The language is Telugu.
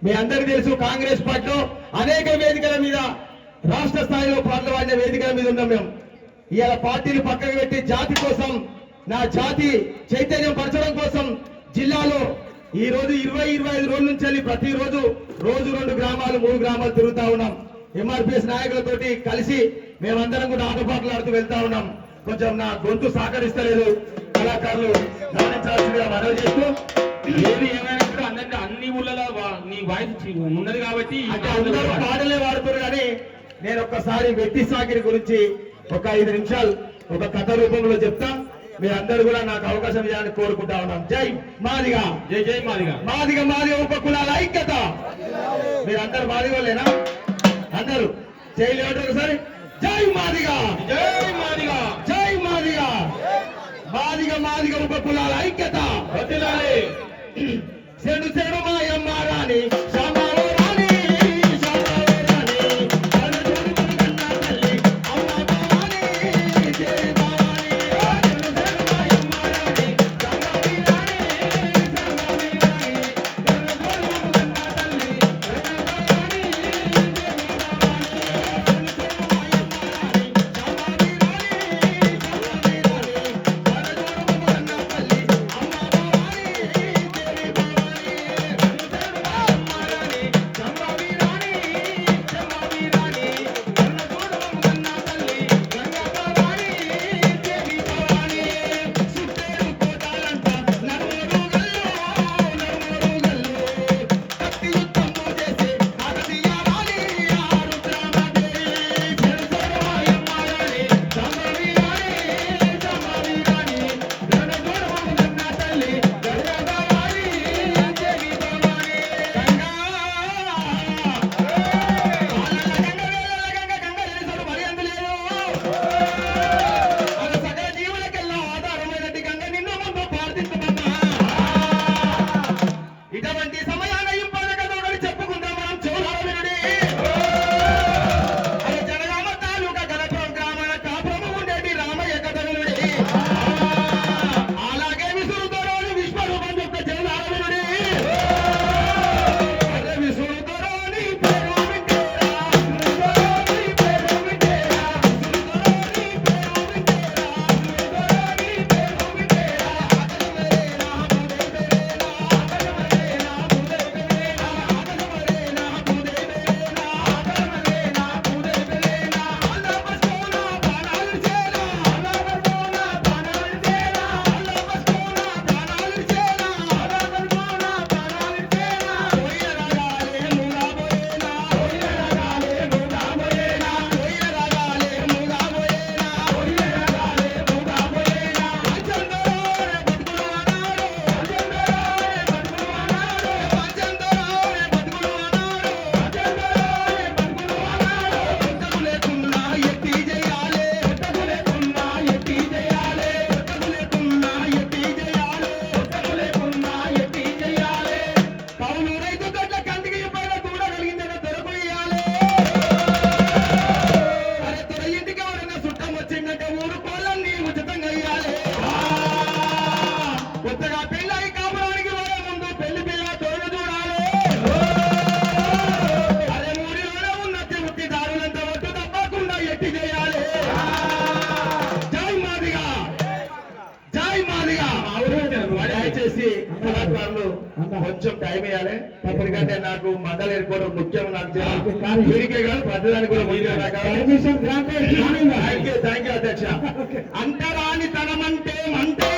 మీ అందరికీ తెలుసు కాంగ్రెస్ పార్టీలో అనేక వేదికల మీద రాష్ట్ర స్థాయిలో పాల్గొనే వేదికల మీద ఉన్నాం మేము. ఇవాళ పార్టీలు పక్కకు పెట్టి జాతి కోసం, నా జాతి చైతన్యం పరచడం కోసం జిల్లాలో ఈ రోజు 20-25 రోజుల నుంచి వెళ్ళి ప్రతిరోజు రోజు 2 గ్రామాలు 3 గ్రామాలు తిరుగుతా ఉన్నాం. ఎంఆర్పిఎస్ నాయకులతోటి కలిసి మేమందరం కూడా ఆటపాటలు ఆడుతూ వెళ్తా ఉన్నాం. కొంచెం నా గొంతు సహకరిస్తలేదు, కళాకారులు గమనించాల్సిందిగా మనవి చేస్తూ, ఏది ఏమైనా కూడా అందరికీ అన్ని ఊళ్ళలో నీ వాయిస్ ఉన్నది కాబట్టి అందరూ పాటలే వాడుతారు. కానీ నేను ఒక్కసారి వెట్టి సాకిరి గురించి ఒక 5 నిమిషాలు ఒక కథ రూపంలో చెప్తా. మీరందరూ కూడా నాకు అవకాశం ఇవ్వాలని కోరుకుంటా ఉన్నాం. జై మాదిగా, జై జై మాదిగా, మాదిగా మాదిగా ఉపకులాల ఐక్యత. మీరందరూ మాదిగోళ్ళేనా? అందరూ చేయలేడు ఒకసారి. జై మాదిగా, జై మాదిగా, జై మాదిగా, మాదిగా మాదిగా ఉపకులాల ఐక్యత. చెడు చెడు మాయమ్మ రాణి శ్యామావో రాణి, శ్యామావో రాణి, కనుచూడు కన్నా తల్లి అమ్మ భవాని, జై భవాని. చెడు చెడు మాయమ్మ రాణి శ్యామావి రాణి, శ్యామావి రాణి, కనుచూడు కన్నా తల్లి అమ్మ భవాని, జై భవాని. చెడు చెడు మాయమ్మ రాణి శ్యామావి రాణి, శ్యామావి రాణి, కనుచూడు కన్నా తల్లి అమ్మ భవాని, జై భవాని. ఇటువంటి సమయాన ఇంపడకదోడని చెప్పుకుందాం మనం చోళారవినుడి. అది జనగామ తాలూకా గణపురం గ్రామాల కాపురము ఉండేటి రామయ్య కథవినుడి. అలాగే విసురుదరోని విశ్వరూపం యొక్క చోళారవినుడి. అరే విసురుదరోని పేరు వింటేరా, విసురుదరోని పేరు వింటేరా, విసురుదరోని పేరు వింటేరా, విసురుదరోని పేరు వింటేరా. కొత్తగా పెళ్ళై కాపురానికి పోయే ముందు పెళ్లి పిల్ల తోడు చూడాలి. అరే ఊరిలోనే ఉన్న తిరుపతి దారులంత ఒట్టు తప్పకుండా ఎట్టి చేయాలి. జై మాదిగా, జై మాదిగా. దయచేసి కళాకారులు కొంచెం టైం ఇవ్వాలి. ఎందుకంటే నాకు మండలి ఏర్పడడం ముఖ్యం. నాకు వీడికే కాదు ప్రతిదానికి కూడా థ్యాంక్ యూ అధ్యక్ష. అంటరాని తనమంటే మంటే